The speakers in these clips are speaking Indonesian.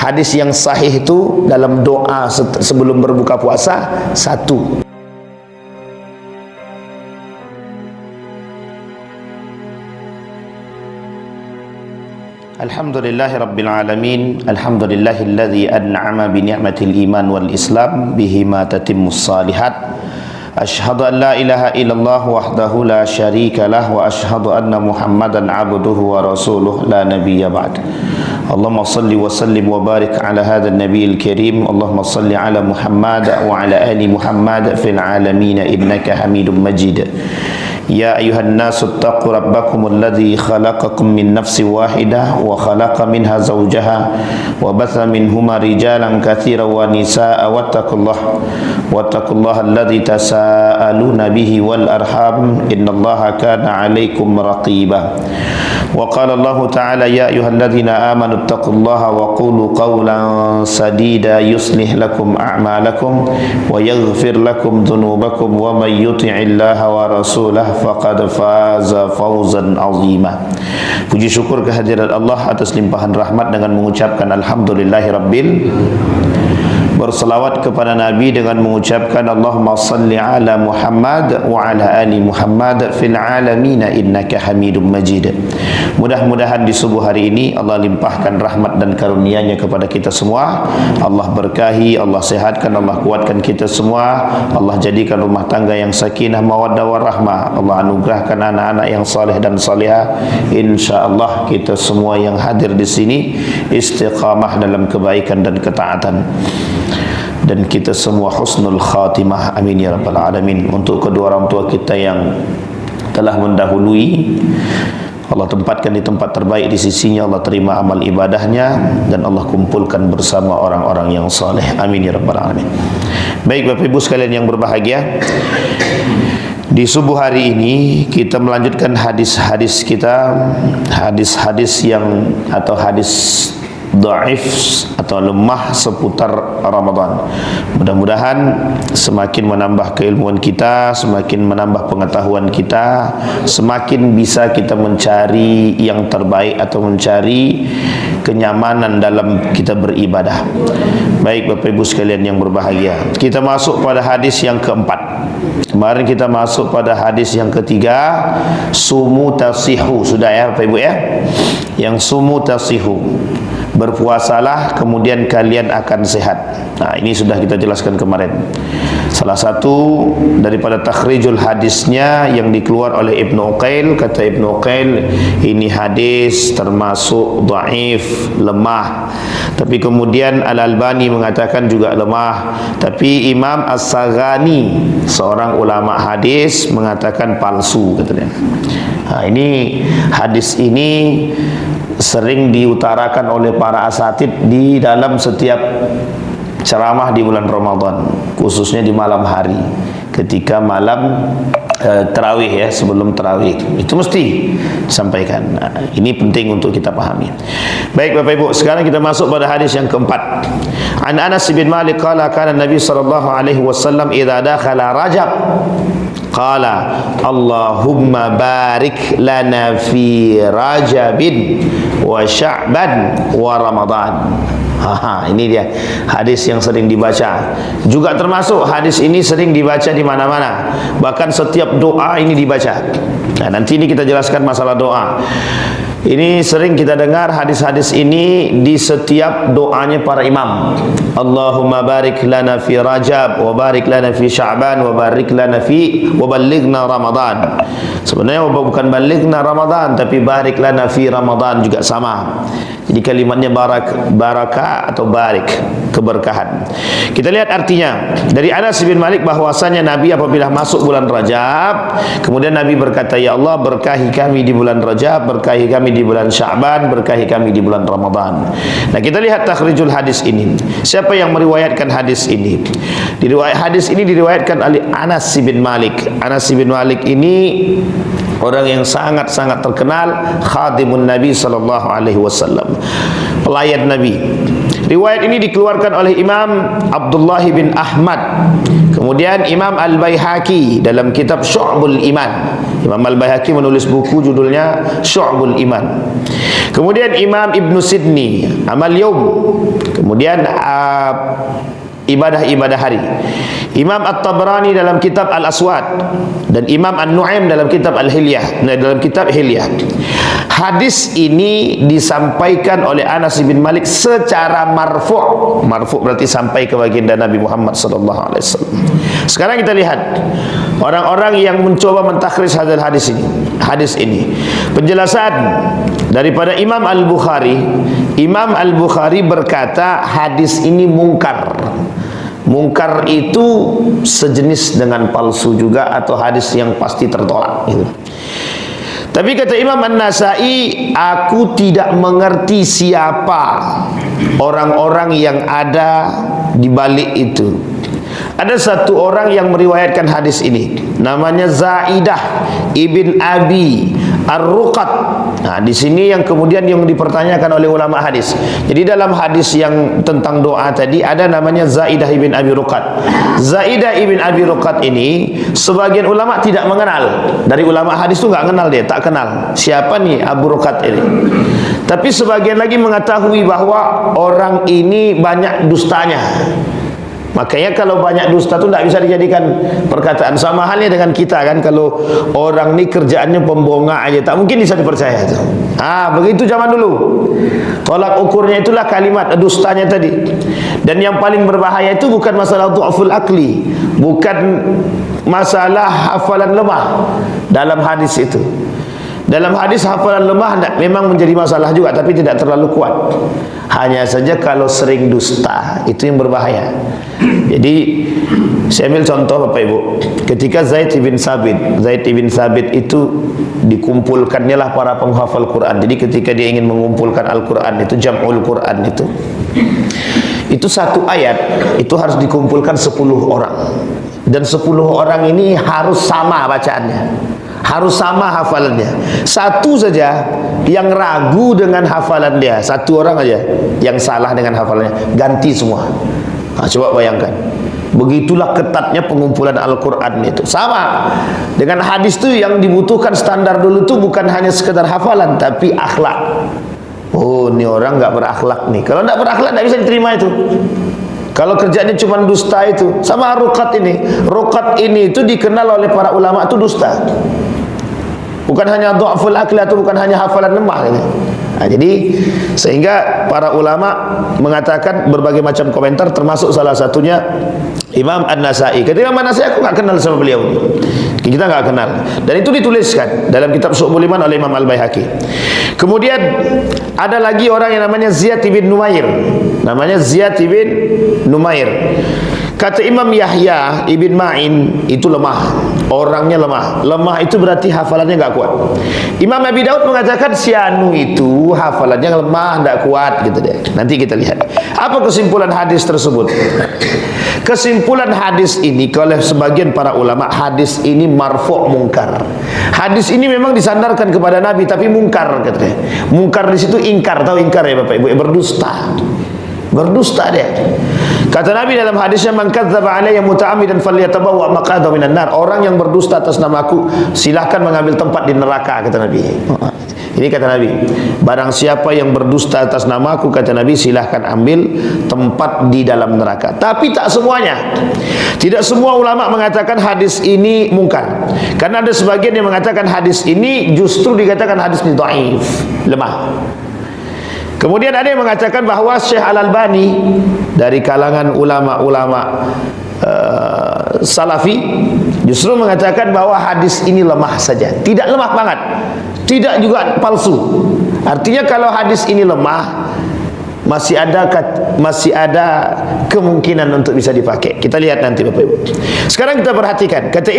hadis yang sahih itu dalam doa sebelum berbuka puasa satu. Alhamdulillahi Rabbil Alamin. Alhamdulillahilladzi an'ama bi ni'matil iman wal islam bihima tatimmus salihat. Ashhadu an la ilaha illallah wahdahu la syarika lah wa ashhadu anna Muhammadan abduhu wa rasuluh la nabiyya ba'd. Allahumma salli wa sallim wa barik ala hadzal nabiyil karim. Allahumma salli ala Muhammad wa ala ali Muhammad fil alamin innaka Hamidum Majid. Ya ayuhan nasu attaqu rabbakum alladhi khalaqakum min nafsin wahidah wa khalaqa minha zawjaha wa batha minhuma rijalan katsiran wa nisaa'a wattaqullaha alladhi tasaaluna bihi wal arham innallaha kana 'alaikum raqiba. Wa qala Allah ta'ala ya ayyuhalladzina amanu taqullaha wa qulu qawlan sadida yuslih lakum a'malakum wa yaghfir lakum dhunubakum wa may yuti'illaha wa rasulahu faqad faza fawzan 'azima. Puji syukur kehadirat Allah atas limpahan rahmat dengan mengucapkan alhamdulillahirabbil, berselawat kepada Nabi dengan mengucapkan Allahumma salli ala Muhammad wa ala ali Muhammad fil alamin innaka Hamidum Majid. Mudah-mudahan di subuh hari ini Allah limpahkan rahmat dan karunia-Nya kepada kita semua. Allah berkahi, Allah sehatkan, Allah kuatkan kita semua. Allah jadikan rumah tangga yang sakinah mawaddah warahmah. Allah anugerahkan anak-anak yang saleh dan salihah. Insyaallah kita semua yang hadir di sini istiqamah dalam kebaikan dan ketaatan, dan kita semua husnul khatimah, amin ya rabbal alamin. Untuk kedua orang tua kita yang telah mendahului, Allah tempatkan di tempat terbaik di sisinya, Allah terima amal ibadahnya, dan Allah kumpulkan bersama orang-orang yang saleh, amin ya rabbal alamin. Baik Bapak Ibu sekalian yang berbahagia, di subuh hari ini kita melanjutkan hadis-hadis kita, hadis-hadis yang atau hadis dhaif atau lemah seputar Ramadan. Mudah-mudahan semakin menambah keilmuan kita, semakin menambah pengetahuan kita, semakin bisa kita mencari yang terbaik atau mencari kenyamanan dalam kita beribadah. Baik Bapak Ibu sekalian yang berbahagia, kita masuk pada hadis yang keempat. Kemarin kita masuk pada hadis yang ketiga, sumu tasihu. Sudah ya Bapak Ibu ya? Yang sumu tasihu, berpuasalah kemudian kalian akan sehat. Nah, ini sudah kita jelaskan kemarin. Salah satu daripada takhrijul hadisnya yang dikeluar oleh Ibnu Uqail, kata Ibnu Uqail ini hadis termasuk dhaif, lemah. Tapi kemudian Al-Albani mengatakan juga lemah. Tapi Imam As-Saghani, seorang ulama hadis, mengatakan palsu katanya. Nah, ini hadis ini sering diutarakan oleh para asatid di dalam setiap ceramah di bulan Ramadan, khususnya di malam hari ketika malam tarawih ya, sebelum tarawih itu mesti disampaikan. Nah, ini penting untuk kita pahami. Baik Bapak Ibu, sekarang kita masuk pada hadis yang keempat. An Anas bin Malik qala kana Nabi sallallahu alaihi wasallam idza dakhala Rajab qala Allahumma barik lana fi Rajabin wa Sya'ban wa Ramadan. Ini dia hadis yang sering dibaca. Juga termasuk hadis ini sering dibaca di mana-mana. Bahkan setiap doa ini dibaca. Nah, nanti ini kita jelaskan masalah doa. Ini sering kita dengar hadis-hadis ini di setiap doanya para imam. Allahumma barik lana fi Rajab wa barik lana fi Sya'ban wa barik lana fi wa ballighna Ramadan. Sebenarnya bukan ballighna Ramadan, tapi barik lana fi Ramadan juga sama. Jadi kalimatnya barakah atau barik, keberkahan. Kita lihat artinya dari Anas bin Malik bahwasanya Nabi apabila masuk bulan Rajab, kemudian Nabi berkata, ya Allah berkahi kami di bulan Rajab, berkahi kami di bulan Sya'ban, berkahi kami di bulan Ramadan. Nah, kita lihat takhrijul hadis ini. Siapa yang meriwayatkan hadis ini? Hadis ini diriwayatkan oleh Anas bin Malik. Anas bin Malik ini orang yang sangat-sangat terkenal, khadimun Nabi sallallahu alaihi wasallam, pelayan Nabi. Riwayat ini dikeluarkan oleh Imam Abdullah bin Ahmad. Kemudian Imam Al-Baihaqi dalam kitab Syu'bul Iman. Imam Al-Baihaqi menulis buku judulnya Syu'bul Iman. Kemudian Imam Ibn Sidni Amal Yaum. Kemudian ibadah-ibadah hari. Imam At-Tabrani dalam kitab Al-Aswad dan Imam An-Nu'aim dalam kitab Al-Hilyah, dalam kitab Hilyah. Hadis ini disampaikan oleh Anas bin Malik secara marfu'. Marfu' berarti sampai ke baginda Nabi Muhammad sallallahu alaihi wasallam. Sekarang kita lihat orang-orang yang mencoba mentakhrij hadis ini. Penjelasan daripada Imam Al-Bukhari. Imam Al-Bukhari berkata hadis ini mungkar. Mungkar itu sejenis dengan palsu juga atau hadis yang pasti tertolak gitu. Tapi kata Imam An-Nasai, aku tidak mengerti siapa orang-orang yang ada di balik itu. Ada satu orang yang meriwayatkan hadis ini, namanya Zaidah ibn Abi Ar-Ruqat. Nah, di sini yang kemudian yang dipertanyakan oleh ulama hadis. Jadi dalam hadis yang tentang doa tadi ada namanya Zaidah ibn Abi Ruqat. Zaidah ibn Abi Ruqat ini sebagian ulama tidak mengenal. Dari ulama hadis itu enggak kenal dia, tak kenal. Siapa nih Abu Ruqat ini? Tapi sebagian lagi mengetahui bahwa orang ini banyak dustanya. Makanya kalau banyak dusta itu tidak bisa dijadikan perkataan. Sama halnya dengan kita kan, kalau orang ni kerjaannya pembongak aja, tak mungkin bisa dipercaya itu. Begitu zaman dulu. Tolak ukurnya itulah kalimat dustanya tadi. Dan yang paling berbahaya itu bukan masalah du'aful akli, bukan masalah hafalan lemah dalam hadis itu. Dalam hadis hafalan lemah memang menjadi masalah juga, tapi tidak terlalu kuat. Hanya saja kalau sering dusta, itu yang berbahaya. Jadi saya ambil contoh Bapak Ibu. Ketika Zaid bin Sabit itu dikumpulkannya lah para penghafal Quran. Jadi ketika dia ingin mengumpulkan Al-Quran itu, jam'ul Quran itu satu ayat itu harus dikumpulkan 10 orang. Dan 10 orang ini harus sama bacaannya, harus sama hafalannya. Satu saja yang ragu dengan hafalan dia, satu orang aja yang salah dengan hafalannya, ganti semua. Coba bayangkan, begitulah ketatnya pengumpulan Al-Quran itu. Sama dengan hadis itu, yang dibutuhkan standar dulu itu bukan hanya sekedar hafalan, tapi akhlak. Oh, ini orang nggak berakhlak nih. Kalau nggak berakhlak nggak bisa diterima itu. Kalau kerjanya cuma dusta itu, sama Ruqat ini. Ruqat ini itu dikenal oleh para ulama itu dusta. Bukan hanya du'aful akli atau bukan hanya hafalan lemah gitu. Jadi sehingga para ulama mengatakan berbagai macam komentar, termasuk salah satunya Imam An-Nasai. Ketika Imam An-Nasai, aku tak kenal sama beliau, kita tak kenal. Dan itu dituliskan dalam kitab Syu'bul Iman oleh Imam Al-Baihaqi. Kemudian ada lagi orang yang namanya Ziyad bin Numair. Kata Imam Yahya ibn Ma'in, itu lemah, orangnya lemah. Lemah itu berarti hafalannya enggak kuat. Imam Abi Daud mengatakan si anu itu hafalannya lemah, enggak kuat gitu deh. Nanti kita lihat apa kesimpulan hadis tersebut. Kesimpulan hadis ini oleh sebagian para ulama, hadis ini marfu' mungkar. Hadis ini memang disandarkan kepada Nabi tapi mungkar katanya. Mungkar di situ ingkar, tahu ingkar ya Bapak Ibu, berdusta. Berdusta dia. Kata Nabi dalam hadisnya, man kadzdzaba alayya muta'ammidan falyatabawwa maq'adahu minan nar. Orang yang berdusta atas namaku silahkan mengambil tempat di neraka, kata Nabi. Ini kata Nabi, barang siapa yang berdusta atas namaku, kata Nabi, silahkan ambil tempat di dalam neraka. Tapi tak semuanya. Tidak semua ulama mengatakan hadis ini mungkar. Karena ada sebagian yang mengatakan hadis ini justru dikatakan hadis ini dhaif, lemah. Kemudian ada yang mengatakan bahawa Syekh Al-Albani dari kalangan ulama-ulama Salafi justru mengatakan bahawa hadis ini lemah saja, tidak lemah banget, tidak juga palsu. Artinya kalau hadis ini lemah, masih ada kemungkinan untuk bisa dipakai. Kita lihat nanti Bapak Ibu. Sekarang kita perhatikan, kata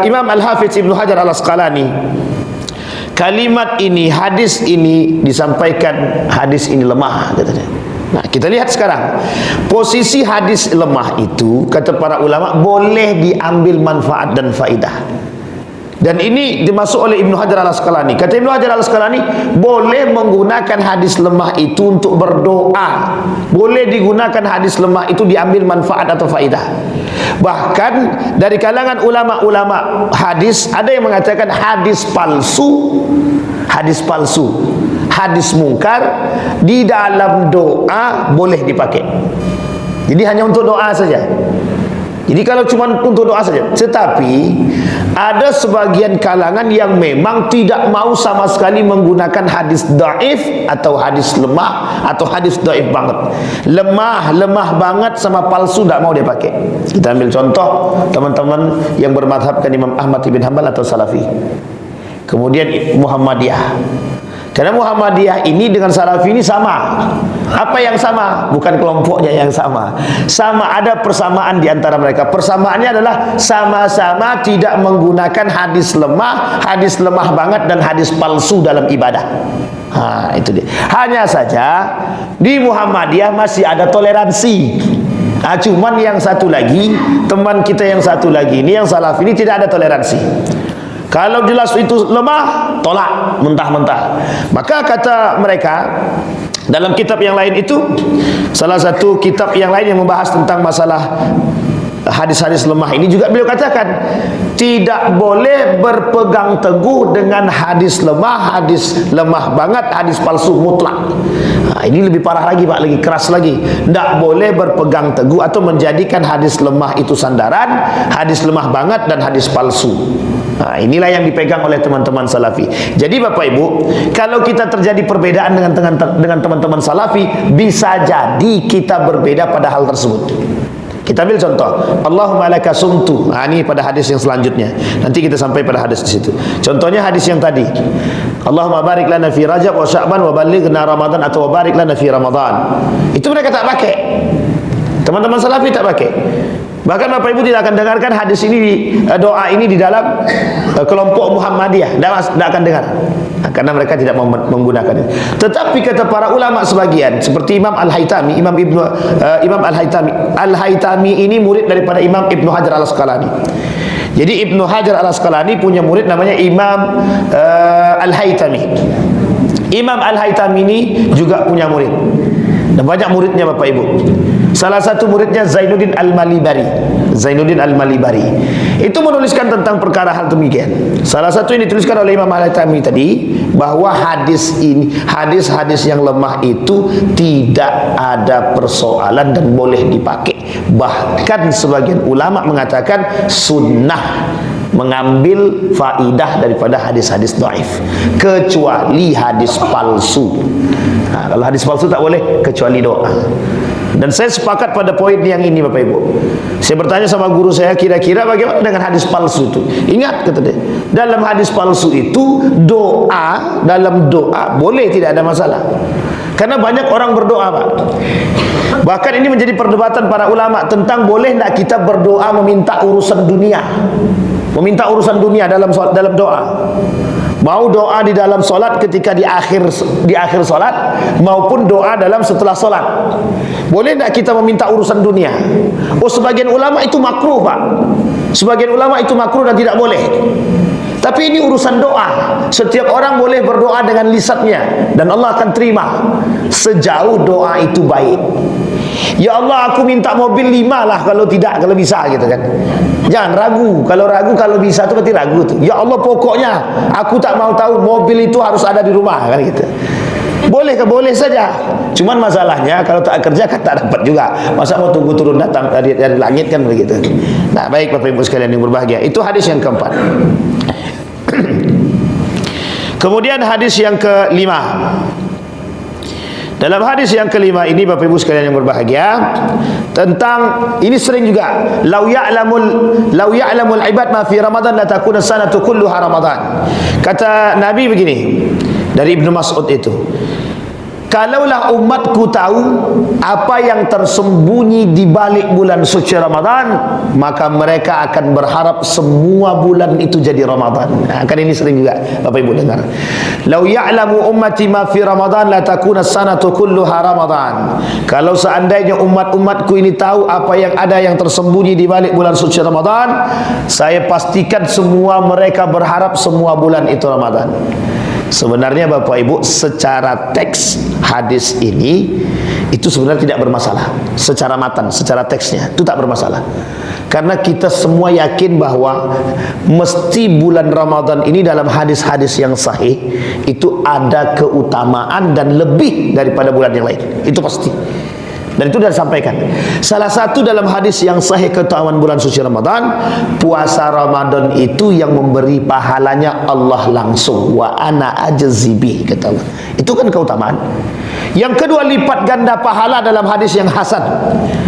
Imam Al-Hafiz Ibnu Hajar Al-Asqalani, kalimat ini, hadis ini disampaikan, hadis ini lemah katanya. Nah, kita lihat sekarang posisi hadis lemah itu, kata para ulama, boleh diambil manfaat dan faidah. Dan ini dimasuk oleh Ibnu Hajar Al-Asqalani. Kata Ibnu Hajar Al-Asqalani, boleh menggunakan hadis lemah itu untuk berdoa. Boleh digunakan hadis lemah itu diambil manfaat atau faidah. Bahkan dari kalangan ulama-ulama hadis ada yang mengatakan hadis palsu, hadis mungkar di dalam doa boleh dipakai. Jadi hanya untuk doa saja. Jadi kalau cuma untuk doa saja. Tetapi ada sebagian kalangan yang memang tidak mau sama sekali menggunakan hadis dhaif atau hadis lemah atau hadis dhaif banget. Lemah banget sama palsu tidak mau dia pakai. Kita ambil contoh teman-teman yang bermadhabkan Imam Ahmad bin Hanbal atau Salafi. Kemudian Muhammadiyah. Karena Muhammadiyah ini dengan Salafi ini sama. Apa yang sama? Bukan kelompoknya yang sama. Sama, ada persamaan di antara mereka. Persamaannya adalah sama-sama tidak menggunakan hadis lemah banget dan hadis palsu dalam ibadah. Itu dia. Hanya saja di Muhammadiyah masih ada toleransi. Cuman yang satu lagi, teman kita yang satu lagi ini, yang Salafi ini tidak ada toleransi. Kalau jelas itu lemah, tolak mentah-mentah. Maka kata mereka dalam kitab yang lain itu, salah satu kitab yang lain yang membahas tentang masalah hadis-hadis lemah ini juga beliau katakan tidak boleh berpegang teguh dengan hadis lemah banget, hadis palsu mutlak. Ini lebih parah lagi Pak, lagi keras lagi. Tidak boleh berpegang teguh atau menjadikan hadis lemah itu sandaran, hadis lemah banget dan hadis palsu. Inilah yang dipegang oleh teman-teman Salafi. Jadi Bapak Ibu, kalau kita terjadi perbedaan dengan teman-teman Salafi, bisa jadi kita berbeda pada hal tersebut. Kita ambil contoh, Allahumma laka sumtu. Ini pada hadis yang selanjutnya. Nanti kita sampai pada hadis di situ. Contohnya hadis yang tadi. Allahumma barik lana fi Rajab wa Sya'ban wa ballighna Ramadan atau wa barik lana fi Ramadan. Itu mereka tak pakai. Teman-teman Salafi tak pakai. Bahkan Bapak Ibu tidak akan dengarkan hadis ini, doa ini di dalam kelompok Muhammadiyah. Tidak akan dengar. Karena mereka tidak menggunakannya. Tetapi kata para ulama sebagian, seperti Imam Al-Haytami, Imam Al-Haytami ini murid daripada Imam Ibnu Hajar Al-Asqalani. Jadi Ibnu Hajar Al-Asqalani punya murid namanya Imam Al-Haytami. Imam Al-Haytami ini juga punya murid. Dan banyak muridnya Bapak Ibu. Salah satu muridnya Zainuddin Al-Malibari. Itu menuliskan tentang perkara hal demikian. Salah satu yang dituliskan oleh Imam Al-Haytami tadi, bahwa hadis yang lemah itu tidak ada persoalan dan boleh dipakai. Bahkan sebagian ulama mengatakan sunnah mengambil faidah daripada hadis-hadis dhaif, kecuali hadis palsu. Kalau hadis palsu tak boleh, kecuali doa. Dan saya sepakat pada poin yang ini Bapak Ibu. Saya bertanya sama guru saya, kira-kira bagaimana dengan hadis palsu itu? Ingat kata dia, dalam hadis palsu itu dalam doa boleh, tidak ada masalah. Karena banyak orang berdoa Pak. Bahkan ini menjadi perdebatan para ulama tentang boleh tidak kita berdoa meminta urusan dunia. Meminta urusan dunia dalam doa. Mau doa di dalam solat ketika di akhir solat, maupun doa dalam setelah solat. Boleh tidak kita meminta urusan dunia? Sebagian ulama itu makruh Pak. Sebagian ulama itu makruh dan tidak boleh. Tapi ini urusan doa. Setiap orang boleh berdoa dengan lisannya, dan Allah akan terima sejauh doa itu baik. Ya Allah, aku minta mobil 5 lah, kalau bisa gitu kan. Jangan ragu. Kalau bisa itu berarti ragu tuh. Ya Allah, pokoknya aku tak mau tahu, mobil itu harus ada di rumah kan gitu. Boleh saja. Cuman masalahnya kalau tak kerja kan tak dapat juga. Masa mau tunggu turun datang dari langit kan begitu. Nah, baik Bapak Ibu sekalian yang berbahagia. Itu hadis yang keempat. Kemudian hadis yang kelima. Dalam hadis yang kelima ini Bapak Ibu sekalian yang berbahagia, tentang ini sering juga, lau ya'lamul ibad ma fi Ramadan la takuna sanatu kulluha Ramadan. Kata Nabi begini dari Ibnu Mas'ud itu, kalaulah umatku tahu apa yang tersembunyi di balik bulan suci Ramadan, maka mereka akan berharap semua bulan itu jadi Ramadan. Nah, kan ini sering juga Bapak Ibu dengar. Lau ya'lamu ummati ma fi Ramadan la takuna sanatu kulluha Ramadan. Kalau seandainya umatku ini tahu apa yang ada yang tersembunyi di balik bulan suci Ramadan, saya pastikan semua mereka berharap semua bulan itu Ramadan. Sebenarnya Bapak Ibu, secara teks hadis ini itu sebenarnya tidak bermasalah. Secara matan, secara teksnya itu tak bermasalah. Karena kita semua yakin bahwa mesti bulan Ramadan ini dalam hadis-hadis yang sahih itu ada keutamaan dan lebih daripada bulan yang lain. Itu pasti. Dan itu sudah disampaikan. Salah satu dalam hadis yang sahih keutamaan bulan suci Ramadan, puasa Ramadan itu yang memberi pahalanya Allah langsung. Wa ana ajzibi, kata Allah. Itu kan keutamaan. Yang kedua, lipat ganda pahala dalam hadis yang hasan.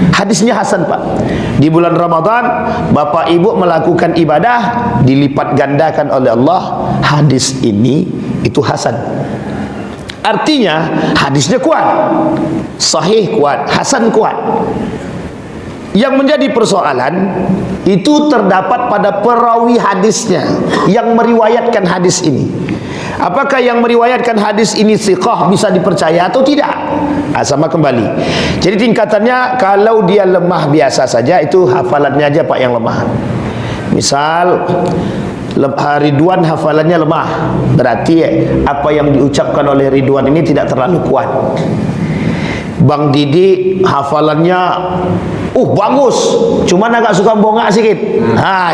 Hadisnya hasan, Pak. Di bulan Ramadan Bapak Ibu melakukan ibadah dilipat gandakan oleh Allah. Hadis ini itu hasan. Artinya hadisnya kuat, sahih kuat, hasan kuat. Yang menjadi persoalan itu terdapat pada perawi hadisnya yang meriwayatkan hadis ini. Apakah yang meriwayatkan hadis ini thiqah, bisa dipercaya atau tidak? Sama kembali. Jadi tingkatannya, kalau dia lemah biasa saja, itu hafalannya aja Pak yang lemah. Misal Ridwan hafalannya lemah, berarti apa yang diucapkan oleh Ridwan ini tidak terlalu kuat. Bang Didi hafalannya bagus, cuman agak suka bongak sedikit.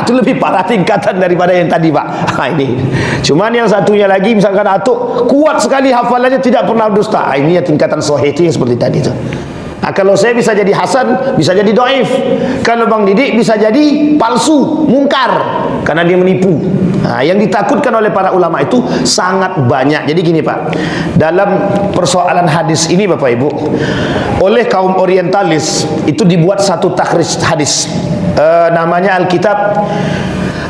Itu lebih parah tingkatan daripada yang tadi, Pak. Ini. Cuman yang satunya lagi, misalkan Atuk kuat sekali hafalannya, tidak pernah dusta. Ini ya tingkatan sahih itu yang seperti tadi itu. Kalau saya bisa jadi hasan, bisa jadi dhaif. Kalau Bang Didik bisa jadi palsu, mungkar, karena dia menipu. Yang ditakutkan oleh para ulama itu sangat banyak. Jadi gini Pak, dalam persoalan hadis ini Bapak Ibu, oleh kaum orientalis itu dibuat satu takhrij hadis, namanya Alkitab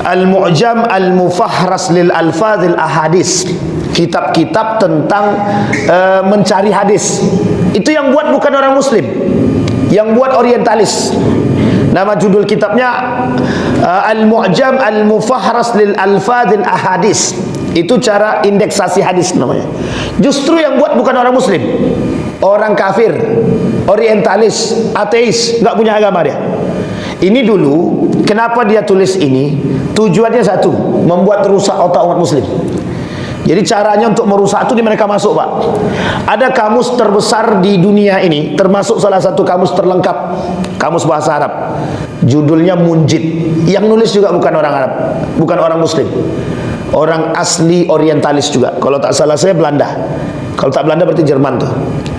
Al-Mu'jam Al-Mufahras lil Alfadhil Ahadis. Kitab-kitab tentang mencari hadis. Itu yang buat bukan orang muslim, yang buat orientalis. Nama judul kitabnya Al-Mu'jam Al-Mufahras lil Alfadhil Ahadis. Itu cara indeksasi hadis namanya. Justru yang buat bukan orang muslim, orang kafir, orientalis, ateis, nggak punya agama dia. Ini dulu, kenapa dia tulis ini? Tujuannya satu, membuat rusak otak umat muslim. Jadi caranya untuk merusak itu di mereka masuk, Pak. Ada kamus terbesar di dunia ini, termasuk salah satu kamus terlengkap, kamus bahasa Arab. Judulnya Munjid. Yang nulis juga bukan orang Arab, bukan orang muslim, orang asli orientalis juga. Kalau tak salah saya Belanda. Kalau tak Belanda berarti Jerman tuh.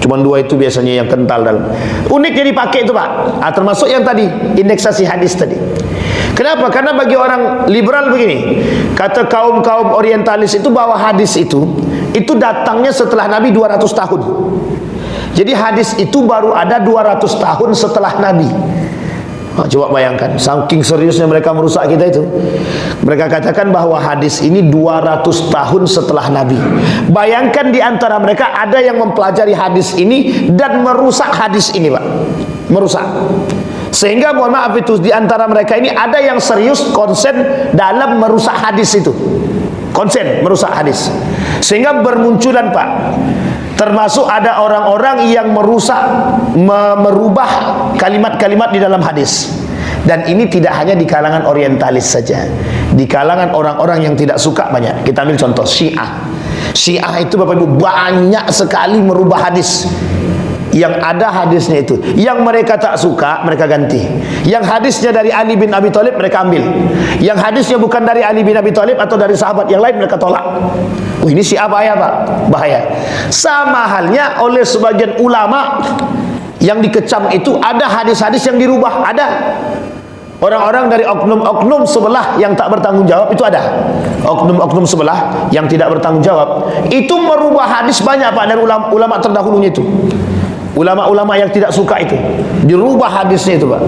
Cuman dua itu biasanya yang kental dalam. Unik jadi pakai itu, Pak. Termasuk yang tadi, indeksasi hadis tadi. Kenapa? Karena bagi orang liberal begini, kata kaum-kaum orientalis itu bahwa hadis itu datangnya setelah Nabi 200 tahun. Jadi hadis itu baru ada 200 tahun setelah Nabi. Coba bayangkan, saking seriusnya mereka merusak kita itu. Mereka katakan bahwa hadis ini 200 tahun setelah Nabi. Bayangkan di antara mereka ada yang mempelajari hadis ini dan merusak hadis ini, Pak. Merusak. Sehingga mohon maaf itu di antara mereka ini ada yang serius konsen dalam merusak hadis itu. Konsen merusak hadis. Sehingga bermunculan, Pak, termasuk ada orang-orang yang merusak, merubah kalimat-kalimat di dalam hadis. Dan ini tidak hanya di kalangan orientalis saja, di kalangan orang-orang yang tidak suka banyak. Kita ambil contoh Syiah. Syiah itu Bapak Ibu banyak sekali merubah hadis. Yang ada hadisnya itu, yang mereka tak suka mereka ganti. Yang hadisnya dari Ali bin Abi Thalib mereka ambil. Yang hadisnya bukan dari Ali bin Abi Thalib atau dari sahabat yang lain mereka tolak. Ini Syiah bahaya, Pak, bahaya. Sama halnya oleh sebagian ulama yang dikecam itu, ada hadis-hadis yang dirubah, ada. Orang-orang dari oknum-oknum sebelah yang tak bertanggung jawab itu ada. Oknum-oknum sebelah yang tidak bertanggung jawab itu merubah hadis banyak, Pak, dari ulama terdahulunya itu. Ulama-ulama yang tidak suka itu dirubah hadisnya itu, Pak.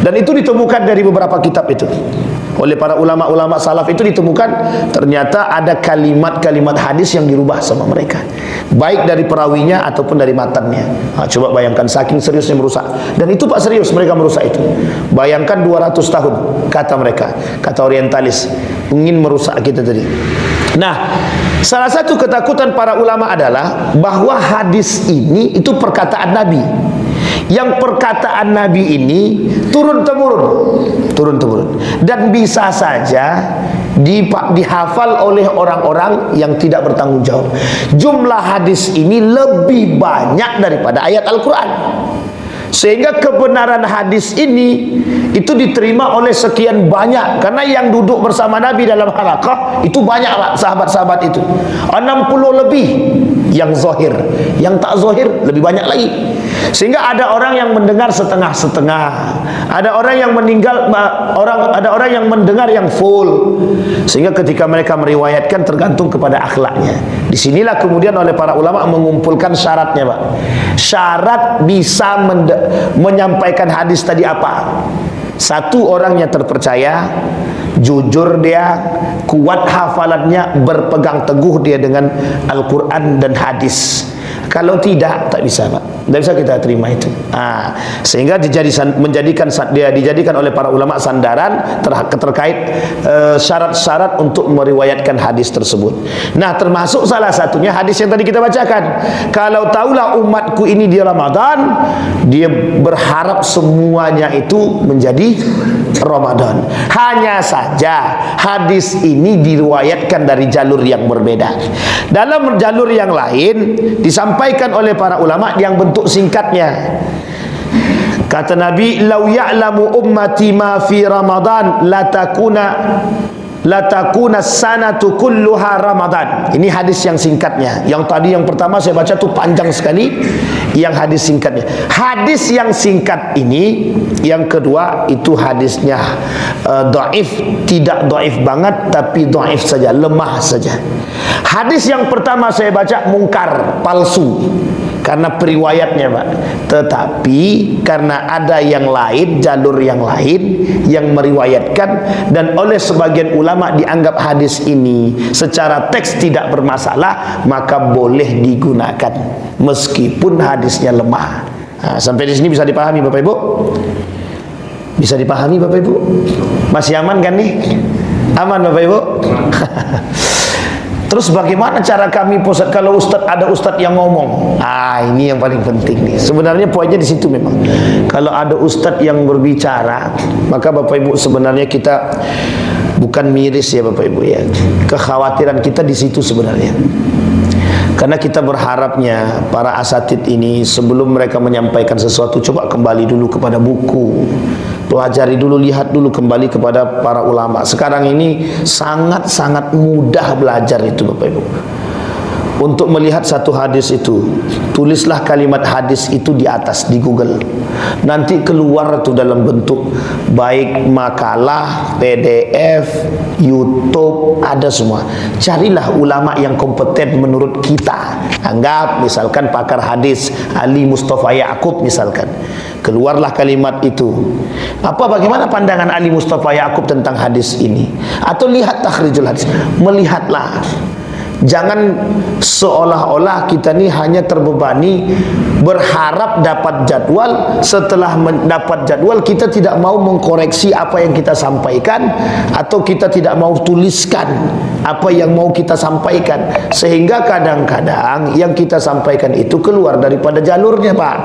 Dan itu ditemukan dari beberapa kitab itu. oleh para ulama-ulama salaf itu ditemukan ternyata ada kalimat-kalimat hadis yang dirubah sama mereka, baik dari perawinya ataupun dari matannya. Coba bayangkan saking seriusnya merusak. Dan itu Pak, serius mereka merusak itu. Bayangkan 200 tahun kata mereka, kata orientalis, ingin merusak kita tadi. Nah, salah satu ketakutan para ulama adalah bahwa hadis ini itu perkataan Nabi. Yang perkataan Nabi ini turun-temurun dan bisa saja dihafal oleh orang-orang yang tidak bertanggung jawab. Jumlah hadis ini lebih banyak daripada ayat Al-Quran, sehingga kebenaran hadis ini itu diterima oleh sekian banyak, karena yang duduk bersama Nabi dalam halaqah itu banyak Pak, sahabat-sahabat itu 60 lebih yang zahir, yang tak zahir lebih banyak lagi. Sehingga ada orang yang mendengar setengah-setengah, ada orang yang ada orang yang mendengar yang full. Sehingga ketika mereka meriwayatkan tergantung kepada akhlaknya. Disinilah kemudian oleh para ulama mengumpulkan syaratnya Pak. Syarat bisa menyampaikan hadis tadi apa? Satu, orangnya terpercaya, jujur dia, kuat hafalannya, berpegang teguh dia dengan Al-Quran dan hadis. Kalau tidak, tak bisa Pak, tidak bisa kita terima itu. Sehingga dijadikan oleh para ulama sandaran terkait syarat-syarat untuk meriwayatkan hadis tersebut. Nah, termasuk salah satunya hadis yang tadi kita bacakan. Kalau tahulah umatku ini di Ramadan, dia berharap semuanya itu menjadi Ramadan. Hanya saja hadis ini diriwayatkan dari jalur yang berbeda. Dalam jalur yang lain disampaikan oleh para ulama yang bentuk singkatnya. Kata Nabi, "Lau ya'lamu ummati ma fi Ramadan la takuna sanatu kulluha Ramadan." Ini hadis yang singkatnya. Yang tadi yang pertama saya baca tuh panjang sekali, yang hadis singkatnya. Hadis yang singkat ini, yang kedua itu hadisnya dhaif, tidak dhaif banget tapi dhaif saja, lemah saja. Hadis yang pertama saya baca mungkar, palsu, karena periwayatnya Pak. Tetapi karena ada yang lain, jalur yang lain yang meriwayatkan, dan oleh sebagian ulama dianggap hadis ini secara teks tidak bermasalah, maka boleh digunakan meskipun hadisnya lemah. Sampai di sini bisa dipahami Bapak Ibu? Bisa dipahami Bapak Ibu? Masih aman kan nih? Aman Bapak Ibu? Terus bagaimana cara kami Ustaz kalau ada ustadz yang ngomong? Ini yang paling penting nih. Sebenarnya poinnya di situ memang. Kalau ada ustadz yang berbicara, maka Bapak Ibu sebenarnya kita bukan miris ya Bapak Ibu ya. Kekhawatiran kita di situ sebenarnya. Karena kita berharapnya para asatid ini sebelum mereka menyampaikan sesuatu, coba kembali dulu kepada buku, pelajari dulu, lihat dulu kembali kepada para ulama. Sekarang ini sangat-sangat mudah belajar itu Bapak Ibu. Untuk melihat satu hadis itu, tulislah kalimat hadis itu di atas di Google. Nanti keluar tuh dalam bentuk baik makalah, PDF, YouTube, ada semua. Carilah ulama yang kompeten menurut kita. Anggap misalkan pakar hadis Ali Mustafa Ya'qub misalkan. Keluarlah kalimat itu. Bagaimana pandangan Ali Mustafa Ya'qub tentang hadis ini? Atau lihat takhrijul hadis. Melihatlah. Jangan seolah-olah kita ini hanya terbebani berharap dapat jadwal. Setelah mendapat jadwal kita tidak mau mengkoreksi apa yang kita sampaikan, atau kita tidak mau tuliskan apa yang mau kita sampaikan, sehingga kadang-kadang yang kita sampaikan itu keluar daripada jalurnya Pak.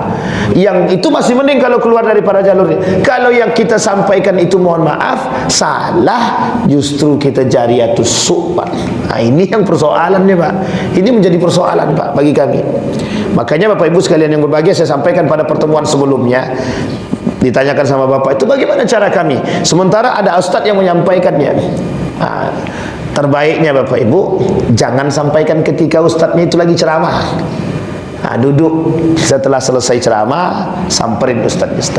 Yang itu masih mending kalau keluar daripada jalurnya. Kalau yang kita sampaikan itu mohon maaf salah, justru kita jariatus su' Pak. Ini yang persoalannya Pak. Ini menjadi persoalan Pak bagi kami. Makanya Bapak Ibu sekalian yang berbahagia, saya sampaikan pada pertemuan sebelumnya, ditanyakan sama Bapak itu bagaimana cara kami, sementara ada ustadz yang menyampaikannya. Terbaiknya Bapak Ibu jangan sampaikan ketika ustadznya itu lagi ceramah. Duduk setelah selesai ceramah, samperin ustadz,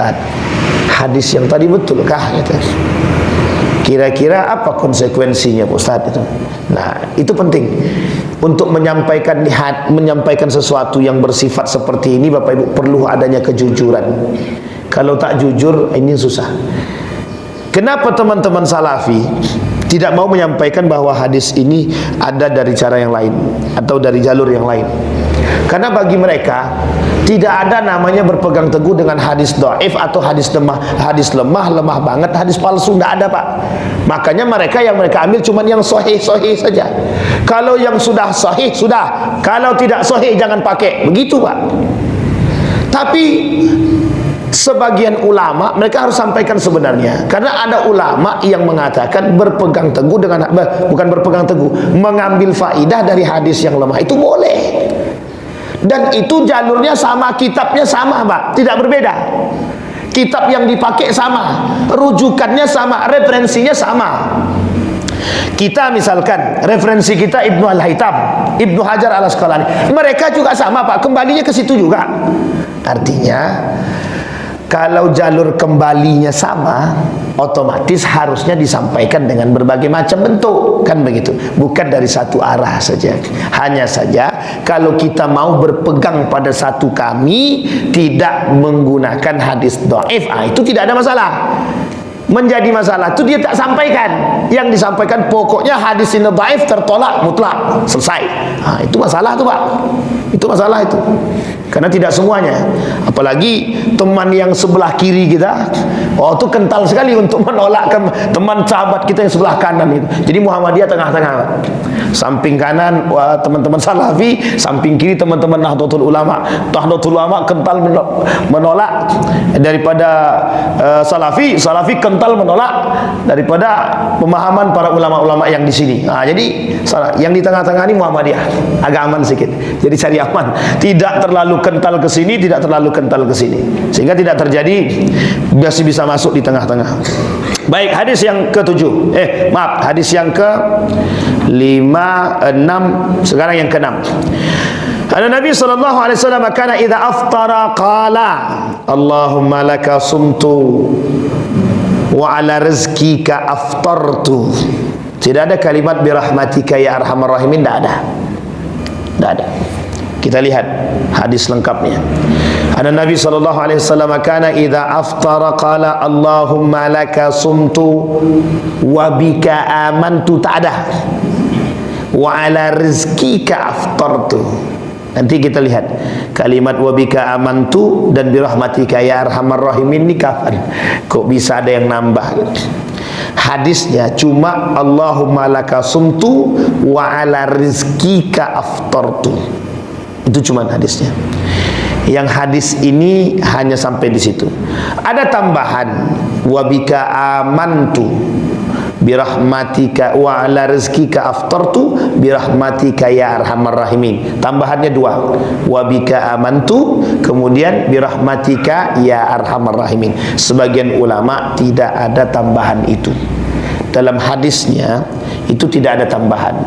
hadis yang tadi betulkah gitu. Kira-kira apa konsekuensinya Pak Ustaz itu? Nah, itu penting untuk menyampaikan sesuatu yang bersifat seperti ini. Bapak Ibu perlu adanya kejujuran. Kalau tak jujur ini susah. Kenapa teman-teman salafi tidak mau menyampaikan bahwa hadis ini ada dari cara yang lain atau dari jalur yang lain? Karena bagi mereka tidak ada namanya berpegang teguh dengan hadis dhaif atau hadis lemah banget, hadis palsu, tidak ada Pak. Makanya mereka ambil cuma yang sahih saja. Kalau yang sudah sahih sudah, kalau tidak sahih jangan pakai, begitu Pak. Tapi sebagian ulama mereka harus sampaikan sebenarnya, karena ada ulama yang mengatakan berpegang teguh dengan, bukan berpegang teguh, mengambil faidah dari hadis yang lemah itu boleh. Dan itu jalurnya sama, kitabnya sama Pak, tidak berbeda. Kitab yang dipakai sama, rujukannya sama, referensinya sama. Kita misalkan referensi kita Ibnu Al-Haytham, Ibnu Hajar Al-Asqalani, mereka juga sama Pak, kembalinya ke situ juga. Artinya kalau jalur kembalinya sama, otomatis harusnya disampaikan dengan berbagai macam bentuk, kan begitu, bukan dari satu arah saja. Hanya saja kalau kita mau berpegang pada satu kami, tidak menggunakan hadis dhaif, itu tidak ada masalah. Menjadi masalah itu dia tak sampaikan. Yang disampaikan pokoknya hadis ini dhaif, tertolak mutlak, selesai. Itu masalah tuh Pak. Itu masalah itu. Karena tidak semuanya. Apalagi teman yang sebelah kiri kita, itu kental sekali untuk menolak teman sahabat kita yang sebelah kanan itu. Jadi Muhammadiyah tengah-tengah. Samping kanan teman-teman Salafi, samping kiri teman-teman Nahdlatul Ulama. Nahdlatul Ulama kental menolak daripada Salafi kental menolak daripada pemahaman para ulama-ulama yang di sini. Jadi yang di tengah-tengah ini Muhammadiyah, agak aman sedikit. Jadi cari aman, tidak terlalu kental ke sini, tidak terlalu kental ke sini, sehingga tidak terjadi, masih bisa masuk di tengah-tengah. Baik, hadis yang ke-7. Hadis yang ke-5, 6, sekarang yang ke-6. Ada Nabi sallallahu alaihi wasallam kana idza aftara qala Allahumma laka sumtu wa ala rizqika aftartu. Tidak ada kalimat birahmatika ya arhamar rahimin, tidak ada. Tidak ada. Kita lihat hadis lengkapnya. Ada Nabi sallallahu alaihi wasallam kana idza aftara qala Allahumma laka sumtu wa bika amantu, tak ada. Wa ala rizqika aftartu. Nanti kita lihat kalimat wabika amantu dan birahmatika ya arhamar rahimin ini kapan? Kok bisa ada yang nambah? Hadisnya cuma Allahumma laka sumtu wa ala rizqika aftartu. Itu cuma hadisnya. Yang hadis ini hanya sampai di situ. Ada tambahan wabika amantu birahmatika wa ala rizqika aftartu birahmatika ya arhamar rahimin. Tambahannya 2, wabika amantu, kemudian birahmatika ya arhamar rahimin. Sebagian ulama tidak ada tambahan itu. Dalam hadisnya itu tidak ada tambahan,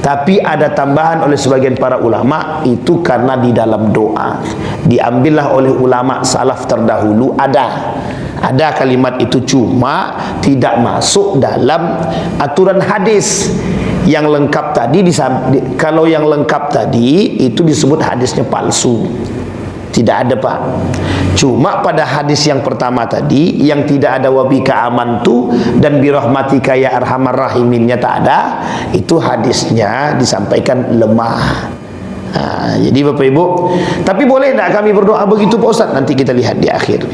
tapi ada tambahan oleh sebagian para ulama, itu karena di dalam doa diambillah oleh ulama salaf terdahulu, ada kalimat itu, cuma tidak masuk dalam aturan hadis. Yang lengkap tadi kalau yang lengkap tadi itu disebut hadisnya palsu. Tidak ada Pak. Cuma pada hadis yang pertama tadi yang tidak ada wabika amantu dan birahmatika ya arhamar rahiminnya tak ada, itu hadisnya disampaikan lemah. Jadi Bapak Ibu, tapi boleh tidak kami berdoa begitu Pak Ustaz? Nanti kita lihat di akhir.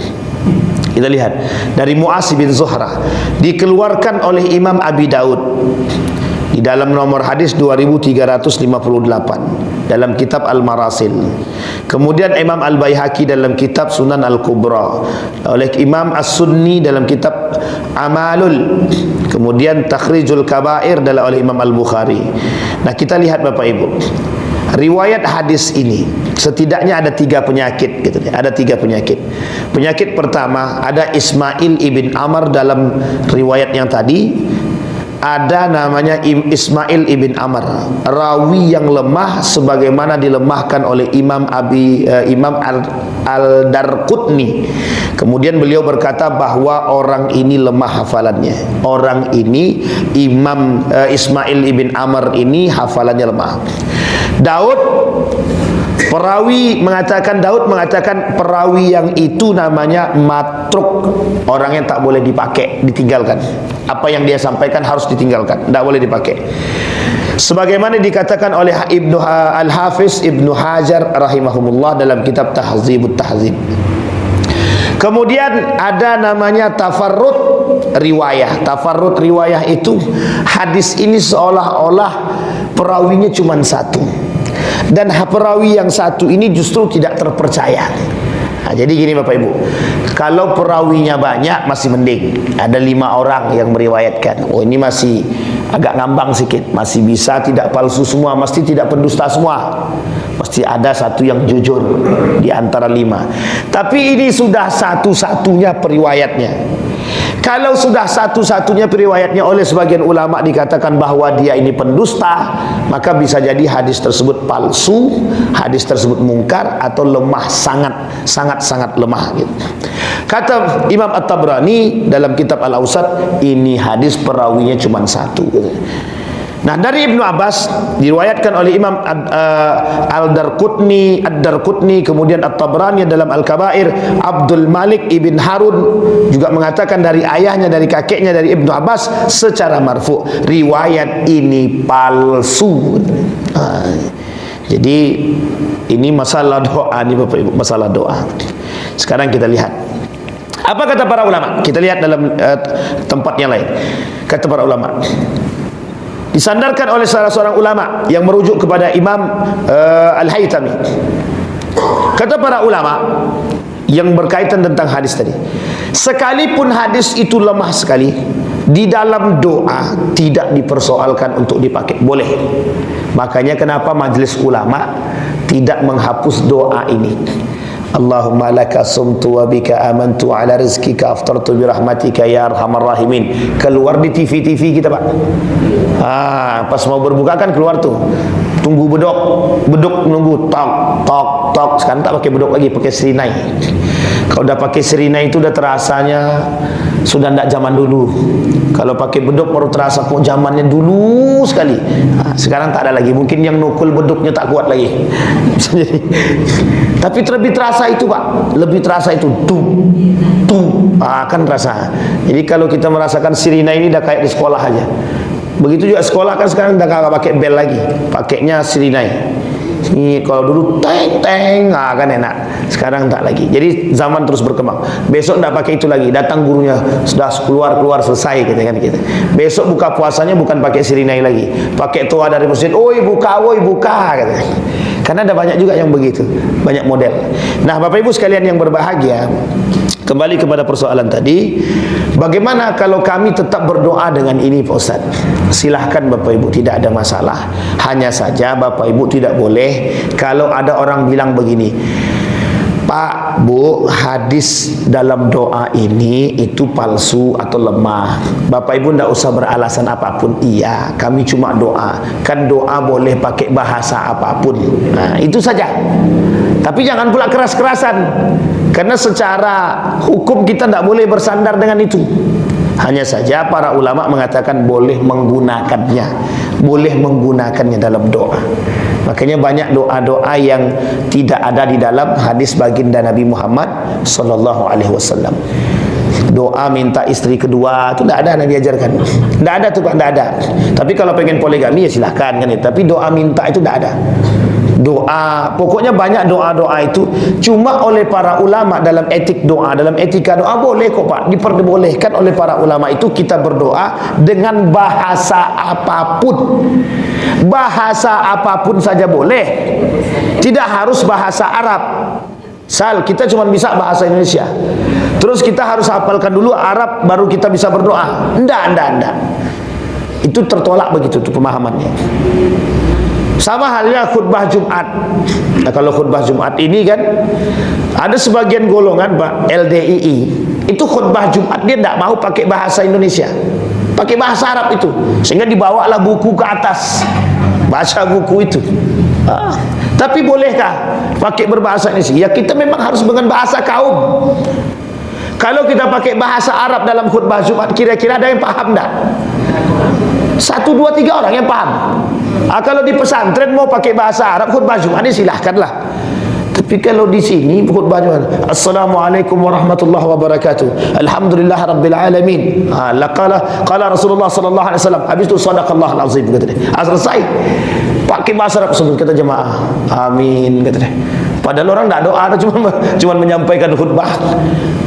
Kita lihat dari Mu'az bin Zuhra, dikeluarkan oleh Imam Abi Daud di dalam nomor hadis 2358 dalam kitab Al-Marasil. Kemudian Imam Al-Baihaqi dalam kitab Sunan Al-Kubra, oleh Imam As-Sunni dalam kitab Amalul, kemudian Takhrijul Kabair oleh Imam Al-Bukhari. Nah, kita lihat Bapak Ibu, riwayat hadis ini setidaknya ada 3 penyakit gitu. Ada 3 penyakit. Penyakit pertama, ada Ismail ibn Amr dalam riwayat yang tadi. Ada namanya Ismail ibn Amr, rawi yang lemah sebagaimana dilemahkan oleh Imam Al-Darqutni. Kemudian beliau berkata bahwa orang ini lemah hafalannya. Orang ini Ismail ibn Amr ini hafalannya lemah. Daud Perawi mengatakan, Daud mengatakan perawi yang itu namanya matruk, orang yang tak boleh dipakai, ditinggalkan. Apa yang dia sampaikan harus ditinggalkan, tak boleh dipakai. Sebagaimana dikatakan oleh Al-Hafiz Ibnu Hajar rahimahumullah dalam kitab Tahzibut Tahzib. Kemudian ada namanya tafarrud riwayah. Tafarrud riwayah itu hadis ini seolah-olah perawinya cuma satu, dan perawi yang satu ini justru tidak terpercaya. Nah, jadi gini Bapak Ibu, kalau perawinya banyak masih mending, ada 5 orang yang meriwayatkan, oh ini masih agak ngambang sedikit, masih bisa, tidak palsu semua, mesti tidak pendusta semua, mesti ada satu yang jujur di antara 5. Tapi ini sudah satu-satunya periwayatnya. Kalau sudah satu-satunya periwayatnya oleh sebagian ulama dikatakan bahwa dia ini pendusta, maka bisa jadi hadis tersebut palsu, hadis tersebut mungkar atau lemah, sangat lemah gitu. Kata Imam At-Tabrani dalam kitab Al-Awsat, ini hadis perawinya cuma satu gitu. Nah, dari Ibnu Abbas diriwayatkan oleh Imam Ad-Darqutni, kemudian At-Tabrani dalam Al-Kabair, Abdul Malik ibn Harun juga mengatakan dari ayahnya, dari kakeknya, dari Ibnu Abbas secara marfu, riwayat ini palsu. Jadi ini masalah doa nih Bapak Ibu, masalah doa. Sekarang kita lihat apa kata para ulama. Kita lihat dalam tempat yang lain. Kata para ulama, disandarkan oleh salah seorang ulama yang merujuk kepada Imam Al-Haytami. Kata para ulama yang berkaitan tentang hadis tadi, sekalipun hadis itu lemah sekali, di dalam doa tidak dipersoalkan untuk dipakai, boleh. Makanya kenapa majelis ulama tidak menghapus doa ini. Allahumma laka sumtu wa bika amantu ala rizkika aftartu birahmatika ya arhamar rahimin. Keluar di TV-TV kita Pak. Pas mau berbuka kan keluar tuh, tunggu beduk nunggu tok. Sekarang tak pakai beduk lagi, pakai serinai. Kalau udah pakai serinai itu udah terasanya sudah tidak zaman dulu. Kalau pakai beduk baru terasa kok zamannya dulu sekali. Sekarang tak ada lagi. Mungkin yang nukul beduknya tak kuat lagi. Tapi lebih terasa itu Pak, lebih terasa itu kan terasa. Jadi kalau kita merasakan sirina ini dah kayak di sekolah aja. Begitu juga sekolah kan sekarang dah kagak pakai bel lagi, pakainya sirinai. Ini kalau dulu teng kan enak. Sekarang tak lagi. Jadi zaman terus berkembang. Besok tak pakai itu lagi. Datang gurunya sudah keluar selesai gitu kan kita. Besok buka puasanya bukan pakai sirinai lagi. Pakai toa dari masjid. Oi buka gitu. Karena ada banyak juga yang begitu, banyak model. Nah, Bapak Ibu sekalian yang berbahagia, kembali kepada persoalan tadi, bagaimana kalau kami tetap berdoa dengan ini Pak Ustaz? Silahkan Bapak Ibu, tidak ada masalah. Hanya saja Bapak Ibu tidak boleh kalau ada orang bilang begini, Pak, Bu, hadis dalam doa ini itu palsu atau lemah. Bapak Ibu tidak usah beralasan apapun. Iya, kami cuma doa. Kan doa boleh pakai bahasa apapun. Nah, itu saja. Tapi jangan pula keras-kerasan. Karena secara hukum kita tidak boleh bersandar dengan itu. Hanya saja para ulama mengatakan boleh menggunakannya. Boleh menggunakannya dalam doa. Makanya banyak doa-doa yang tidak ada di dalam hadis baginda Nabi Muhammad sallallahu alaihi wasallam. Doa minta istri kedua itu tidak ada Nabi ajarkan. Tidak ada tuh Pak, tidak ada. Tapi kalau pengen poligami ya silahkan kan. Tapi doa minta itu tidak ada. Doa, pokoknya banyak doa-doa itu cuma oleh para ulama dalam etik doa, dalam etika doa boleh kok Pak, diperbolehkan oleh para ulama itu kita berdoa dengan bahasa apapun. Bahasa apapun saja boleh. Tidak harus bahasa Arab. Kita cuma bisa bahasa Indonesia. Terus kita harus hafalkan dulu Arab baru kita bisa berdoa. Enggak. Itu tertolak begitu tuh pemahamannya. Sama halnya khutbah Jumat. Nah, kalau khutbah Jumat ini kan ada sebagian golongan Pak LDII itu khutbah Jumat dia tidak mau pakai bahasa Indonesia, pakai bahasa Arab itu, sehingga dibawalah buku ke atas, baca buku itu. Tapi bolehkah pakai berbahasa Indonesia? Ya kita memang harus dengan bahasa kaum. Kalau kita pakai bahasa Arab dalam khutbah Jumat, kira-kira ada yang paham tak? 1, 2, 3 orang yang paham. Kalau di pesantren mau pakai bahasa Arab khutbah Jumat ini silahkanlah. Tapi kalau di sini khutbah Jumat, Assalamualaikum warahmatullahi wabarakatuh, Alhamdulillah rabbil alamin. Qala Rasulullah sallallahu alaihi wasallam. Habis itu sadaqallahul azim kata dia. Selesai. Pakai bahasa Arab sebut kata jemaah. Amin kata dia. Padahal orang tidak doa, cuma menyampaikan khutbah.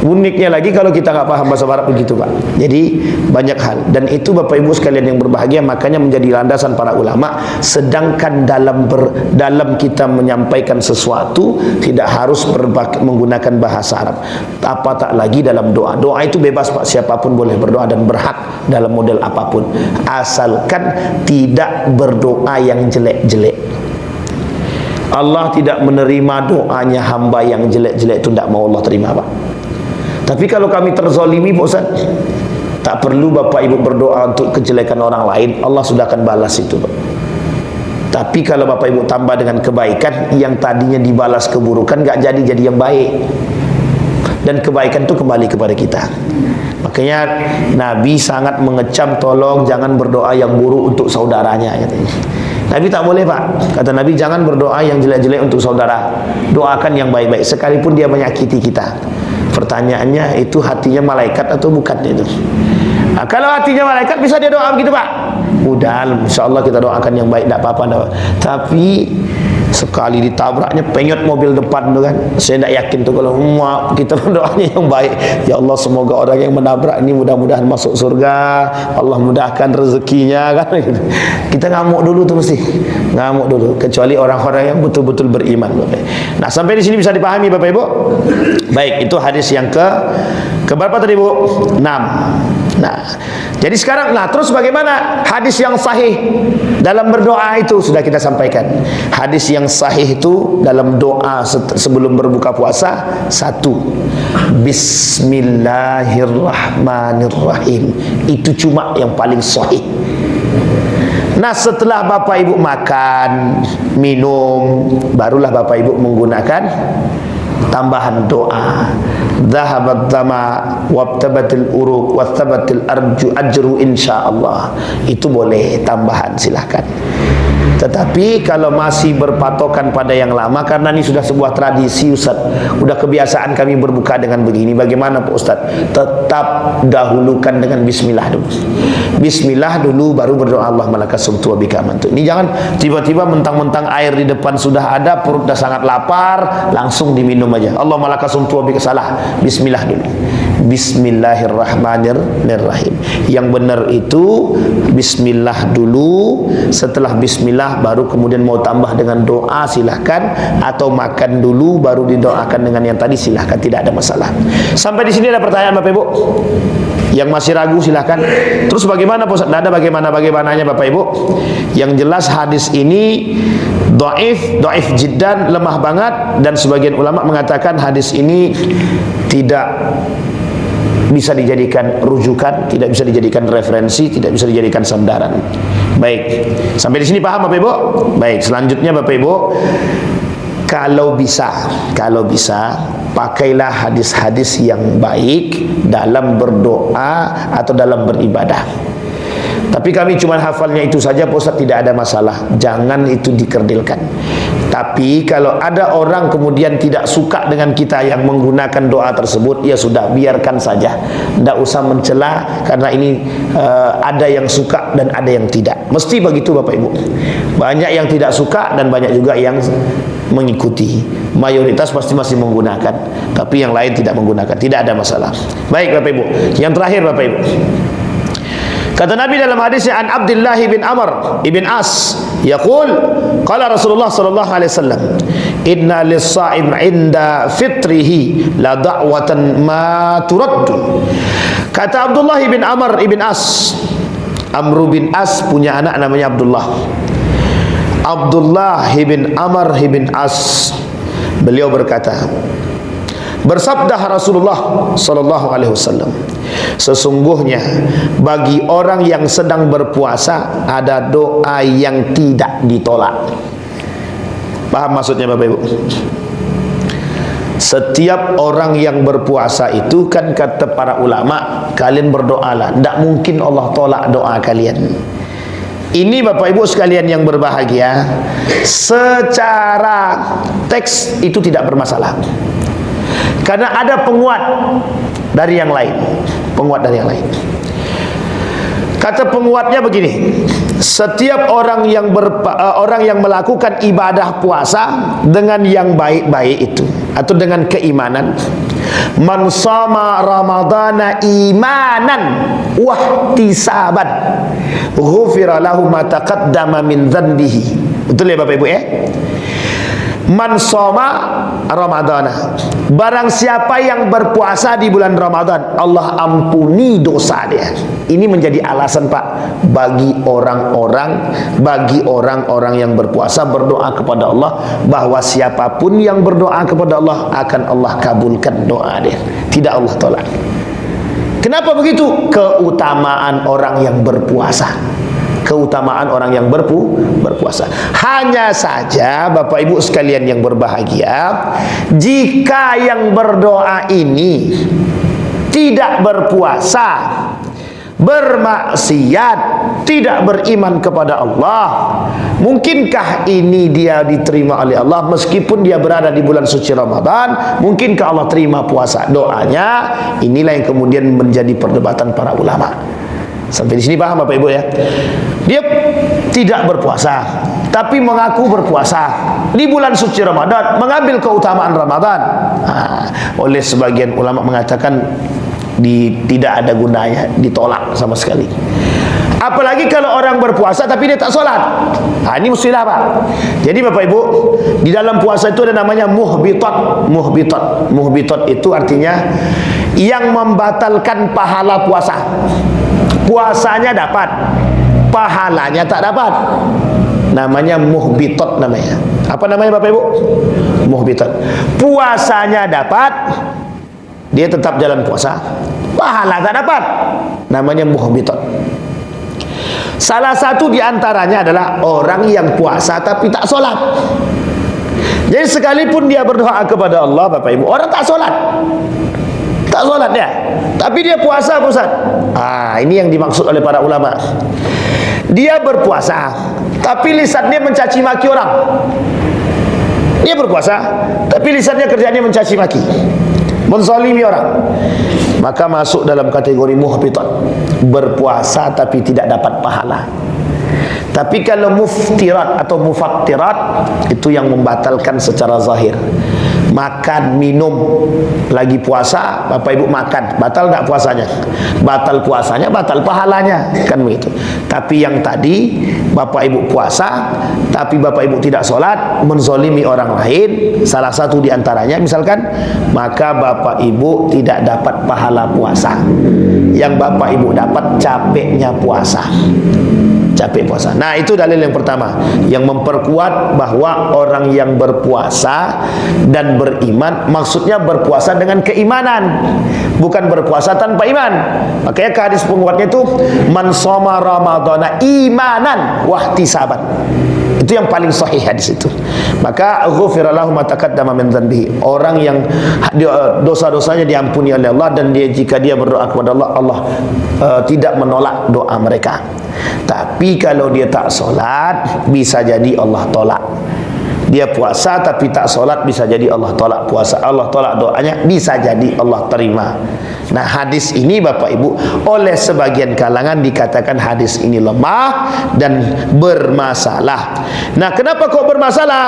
Uniknya lagi kalau kita nggak paham bahasa Arab begitu, Pak. Jadi banyak hal, dan itu Bapak Ibu sekalian yang berbahagia, makanya menjadi landasan para ulama. Sedangkan dalam kita menyampaikan sesuatu tidak harus menggunakan bahasa Arab. Apa tak lagi dalam doa. Doa itu bebas, Pak. Siapapun boleh berdoa dan berhak dalam model apapun, asalkan tidak berdoa yang jelek-jelek. Allah tidak menerima doanya hamba yang jelek-jelek, itu tidak mau Allah terima, Pak. Tapi kalau kami terzolimi, Pak Ustaz, tak perlu Bapak Ibu berdoa untuk kejelekan orang lain, Allah sudah akan balas itu, Pak. Tapi kalau Bapak Ibu tambah dengan kebaikan, yang tadinya dibalas keburukan gak jadi yang baik, dan kebaikan itu kembali kepada kita. Makanya Nabi sangat mengecam, tolong jangan berdoa yang buruk untuk saudaranya, katanya. Nabi tak boleh, Pak. Kata Nabi, jangan berdoa yang jelek-jelek untuk saudara, doakan yang baik-baik sekalipun dia menyakiti kita. Pertanyaannya, itu hatinya malaikat atau bukan itu? Nah, kalau hatinya malaikat bisa dia doa begitu, Pak. Udah, insya Allah kita doakan yang baik, tidak apa-apa. Tapi sekali ditabraknya penyot mobil depan tu kan, saya tidak yakin tu kalau kita berdoanya yang baik, ya Allah semoga orang yang menabrak ini mudah-mudahan masuk surga, Allah mudahkan rezekinya kan. Kita ngamuk dulu tu, mesti ngamuk dulu, kecuali orang-orang yang betul-betul beriman. Nah, sampai di sini bisa dipahami Bapak Ibu? Baik, itu hadis yang keberapa tadi, Bu? 6. Nah, jadi sekarang, terus bagaimana hadis yang sahih dalam berdoa itu sudah kita sampaikan. Hadis yang sahih itu dalam doa sebelum berbuka puasa, 1, Bismillahirrahmanirrahim. Itu cuma yang paling sahih. Nah, setelah Bapak Ibu makan, minum, barulah Bapak Ibu menggunakan tambahan doa. Dhahabat dhama wabtabatil uruq wastabatil ajru insyaallah. Itu boleh tambahan, silahkan. Tetapi kalau masih berpatokan pada yang lama, karena ini sudah sebuah tradisi, Ustaz, udah kebiasaan kami berbuka dengan begini, bagaimana Pak Ustaz? Tetap dahulukan dengan bismillah dulu. Bismillah dulu, baru berdoa Allah malakasumtu wa bika amantu. Ini jangan tiba-tiba mentang-mentang air di depan sudah ada, perut dah sangat lapar, langsung diminum aja. Allah malakasumtu wa bika, salah. Bismillah dulu. Bismillahirrahmanirrahim. Yang benar itu bismillah dulu, setelah bismillah baru kemudian mau tambah dengan doa, silahkan, atau makan dulu baru didoakan dengan yang tadi, silahkan, tidak ada masalah. Sampai di sini ada pertanyaan Bapak Ibu? Yang masih ragu silahkan. Terus bagaimana Pak Ustaz? Tidak ada bagaimana-bagaimananya Bapak Ibu. Yang jelas hadis ini dhaif jiddan, lemah banget, dan sebagian ulama mengatakan hadis ini tidak bisa dijadikan rujukan, tidak bisa dijadikan referensi, tidak bisa dijadikan sandaran. Baik, sampai di sini paham Bapak Ibu? Baik, selanjutnya Bapak Ibu, kalau bisa pakailah hadis-hadis yang baik dalam berdoa atau dalam beribadah. Tapi kami cuma hafalnya itu saja, Pak Ustaz, tidak ada masalah. Jangan itu dikerdilkan. Tapi kalau ada orang kemudian tidak suka dengan kita yang menggunakan doa tersebut, ya sudah, biarkan saja. Tidak usah mencela, karena ini ada yang suka dan ada yang tidak. Mesti begitu Bapak Ibu. Banyak yang tidak suka dan banyak juga yang mengikuti. Mayoritas pasti masih menggunakan, tapi yang lain tidak menggunakan. Tidak ada masalah. Baik Bapak Ibu. Yang terakhir Bapak Ibu, kata Nabi dalam hadisnya, an Abdullah bin Amr ibn As yaqul, qala Rasulullah sallallahu alaihi wasallam, inna lis-sha'im 'inda fitrihi la da'watan ma turaddu. Kata Abdullah bin Amr ibn As, Amr bin As punya anak namanya Abdullah. Abdullah bin Amr bin As, beliau berkata, bersabda Rasulullah sallallahu alaihi wasallam, sesungguhnya bagi orang yang sedang berpuasa ada doa yang tidak ditolak. Paham maksudnya Bapak Ibu? Setiap orang yang berpuasa itu kan, kata para ulama, kalian berdoalah, tidak mungkin Allah tolak doa kalian. Ini Bapak Ibu sekalian yang berbahagia, secara teks itu tidak bermasalah, karena ada penguat dari yang lain. Penguat dari yang lain. Kata penguatnya begini, setiap orang yang melakukan ibadah puasa dengan yang baik-baik itu, atau dengan keimanan, man shama ramadhana imanan wahtisaban ghufira lahu ma taqaddama min dhanbihi. Betul ya Bapak Ibu ya? Man shoma ramadhana, barang siapa yang berpuasa di bulan Ramadan, Allah ampuni dosa dia. Ini menjadi alasan Pak, bagi orang-orang yang berpuasa berdoa kepada Allah, bahwa siapapun yang berdoa kepada Allah akan Allah kabulkan doa dia, tidak Allah tolak. Kenapa begitu? Keutamaan orang yang berpuasa. Keutamaan orang yang berpuasa. Hanya saja Bapak Ibu sekalian yang berbahagia, jika yang berdoa ini tidak berpuasa, bermaksiat, tidak beriman kepada Allah, mungkinkah ini dia diterima oleh Allah meskipun dia berada di bulan suci Ramadan? Mungkinkah Allah terima puasa doanya? Inilah yang kemudian menjadi perdebatan para ulama. Sampai di sini paham Bapak Ibu ya? Dia tidak berpuasa, tapi mengaku berpuasa di bulan suci Ramadan, mengambil keutamaan Ramadan. Oleh sebagian ulama mengatakan tidak ada gunanya, ditolak sama sekali. Apalagi kalau orang berpuasa tapi dia tak solat. Ini musilah Pak. Jadi Bapak Ibu, di dalam puasa itu ada namanya muhbitat. Muhbitat itu artinya yang membatalkan pahala puasa. Puasanya dapat, pahalanya tak dapat. Namanya muhbitat namanya. Apa namanya Bapak Ibu? Muhbitat. Puasanya dapat, dia tetap jalan puasa, pahala tak dapat. Namanya muhbitat. Salah satu di antaranya adalah orang yang puasa tapi tak solat. Jadi sekalipun dia berdoa kepada Allah Bapak Ibu, orang tak solat, tak solat dia, tapi dia puasa Ustaz. Ini yang dimaksud oleh para ulama. Dia berpuasa tapi lisannya mencaci maki orang. Dia berpuasa tapi lisannya kerjanya mencaci maki, menzalimi orang, maka masuk dalam kategori muhbitat. Berpuasa tapi tidak dapat pahala. Tapi kalau muftirat atau mufattirat, itu yang membatalkan secara zahir. Makan, minum, lagi puasa, Bapak Ibu makan, batal tak puasanya? Batal puasanya, batal pahalanya, kan begitu. Tapi yang tadi, Bapak Ibu puasa, tapi Bapak Ibu tidak sholat, menzolimi orang lain, salah satu di antaranya misalkan, maka Bapak Ibu tidak dapat pahala puasa. Yang Bapak Ibu dapat capeknya puasa. Capek puasa. Nah, itu dalil yang pertama yang memperkuat bahwa orang yang berpuasa dan beriman, maksudnya berpuasa dengan keimanan, bukan berpuasa tanpa iman. Makanya hadis penguatnya itu man shoma ramadhana imanan wahtisaban. Itu yang paling sahih hadis itu. Maka ghufira lahu ma taqaddama min dhanbihi. Orang yang dosa-dosanya diampuni oleh Allah, dan jika dia berdoa kepada Allah, Allah tidak menolak doa mereka. Tapi kalau dia tak solat, bisa jadi Allah tolak. Dia puasa tapi tak solat, bisa jadi Allah tolak puasa, Allah tolak doanya, bisa jadi Allah terima. Nah, hadis ini Bapak Ibu oleh sebagian kalangan dikatakan hadis ini lemah dan bermasalah. Nah, kenapa kok bermasalah?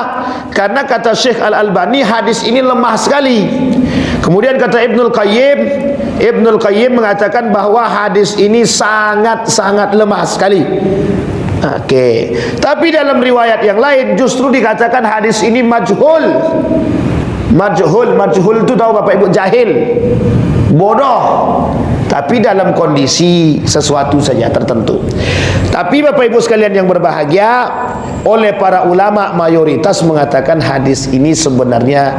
Karena kata Syekh Al-Albani hadis ini lemah sekali. Kemudian kata Ibnul Qayyim mengatakan bahwa hadis ini sangat-sangat lemah sekali. Oke. Tapi dalam riwayat yang lain justru dikatakan hadis ini majhul. Majhul itu tahu Bapak Ibu, jahil, bodoh. Tapi dalam kondisi sesuatu saja tertentu. Tapi Bapak Ibu sekalian yang berbahagia, oleh para ulama mayoritas mengatakan hadis ini sebenarnya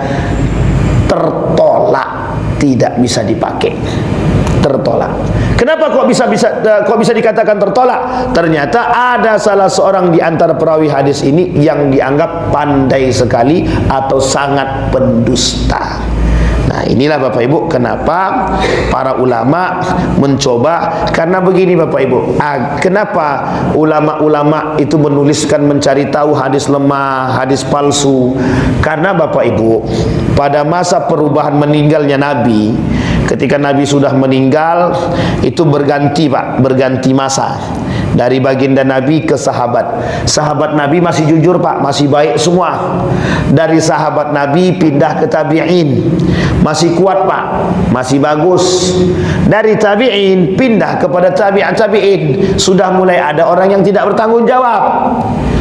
tertolak, tidak bisa dipakai. Tertolak. Kenapa kok bisa dikatakan tertolak? Ternyata ada salah seorang di antara perawi hadis ini yang dianggap pandai sekali atau sangat pendusta. Nah, inilah Bapak Ibu kenapa para ulama mencoba, karena begini Bapak Ibu, kenapa ulama-ulama itu menuliskan mencari tahu hadis lemah, hadis palsu? Karena Bapak Ibu, pada masa perubahan meninggalnya Nabi, ketika Nabi sudah meninggal, itu berganti Pak, berganti masa. Dari baginda Nabi ke sahabat. Sahabat Nabi masih jujur Pak, masih baik semua. Dari sahabat Nabi pindah ke tabi'in, masih kuat Pak, masih bagus. Dari tabi'in pindah kepada tabi'in, sudah mulai ada orang yang tidak bertanggung jawab,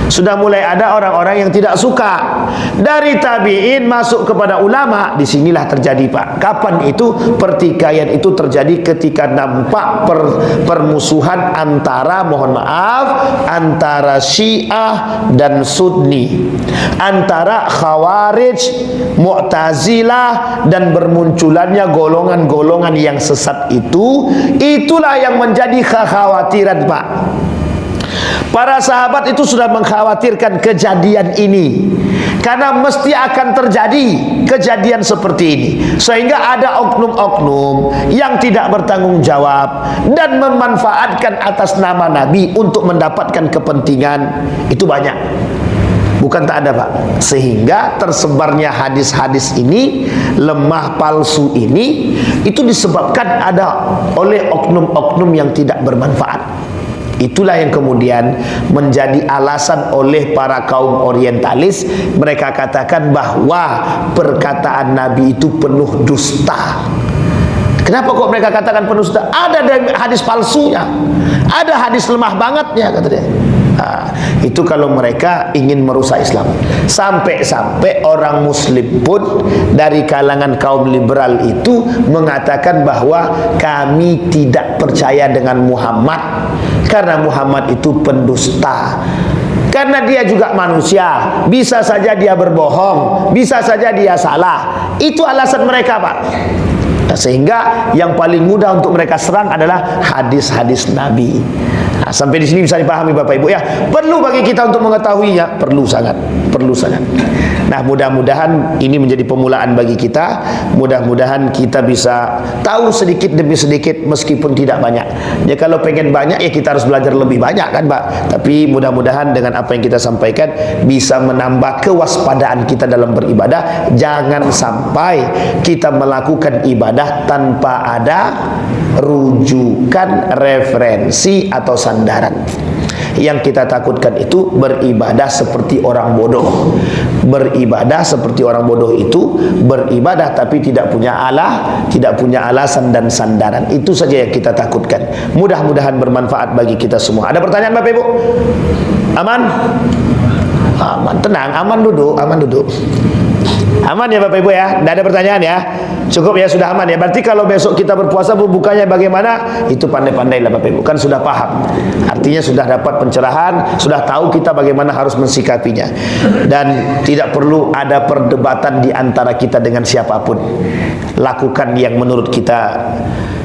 sudah mulai ada orang-orang yang tidak suka. Dari tabi'in masuk kepada ulama, disinilah terjadi Pak. Kapan itu? Pertikaian itu terjadi ketika nampak permusuhan antara, mohon maaf, antara Syiah dan Sunni, antara Khawarij, Mu'tazilah, dan bermunculannya golongan-golongan yang sesat itu. Itulah yang menjadi kekhawatiran Pak. Para sahabat itu sudah mengkhawatirkan kejadian ini, karena mesti akan terjadi kejadian seperti ini, sehingga ada oknum-oknum yang tidak bertanggung jawab dan memanfaatkan atas nama Nabi untuk mendapatkan kepentingan. Itu banyak, bukan tak ada Pak. Sehingga tersebarnya hadis-hadis ini, lemah palsu ini, itu disebabkan ada oleh oknum-oknum yang tidak bermanfaat. Itulah yang kemudian menjadi alasan oleh para kaum orientalis. Mereka katakan bahwa perkataan Nabi itu penuh dusta. Kenapa kok mereka katakan penuh dusta? Ada hadis palsunya, ada hadis lemah bangetnya, kata dia. Nah, itu kalau mereka ingin merusak Islam. Sampai-sampai orang muslim pun dari kalangan kaum liberal itu mengatakan bahwa kami tidak percaya dengan Muhammad, karena Muhammad itu pendusta. Karena dia juga manusia, bisa saja dia berbohong, bisa saja dia salah. Itu alasan mereka Pak. Nah, sehingga yang paling mudah untuk mereka serang adalah hadis-hadis Nabi. Nah, sampai di sini bisa dipahami Bapak Ibu ya. Perlu bagi kita untuk mengetahuinya, perlu sangat, perlu sangat. Nah, mudah-mudahan ini menjadi pemulaan bagi kita. Mudah-mudahan kita bisa tahu sedikit demi sedikit meskipun tidak banyak. Ya kalau pengen banyak ya kita harus belajar lebih banyak kan Pak. Tapi mudah-mudahan dengan apa yang kita sampaikan bisa menambah kewaspadaan kita dalam beribadah. Jangan sampai kita melakukan ibadah tanpa ada rujukan, referensi atau sandaran. Yang kita takutkan itu beribadah seperti orang bodoh. Beribadah seperti orang bodoh itu beribadah tapi tidak punya tidak punya alasan dan sandaran. Itu saja yang kita takutkan. Mudah-mudahan bermanfaat bagi kita semua. Ada pertanyaan Bapak Ibu? Aman? Aman, tenang, aman duduk, aman duduk. Aman ya Bapak Ibu ya? Tidak ada pertanyaan ya? Cukup ya, sudah aman ya? Berarti kalau besok kita berpuasa berbukanya bagaimana? Itu pandai-pandai lah Bapak Ibu, kan sudah paham. Artinya sudah dapat pencerahan, sudah tahu kita bagaimana harus mensikapinya. Dan tidak perlu ada perdebatan di antara kita dengan siapapun. Lakukan yang menurut kita,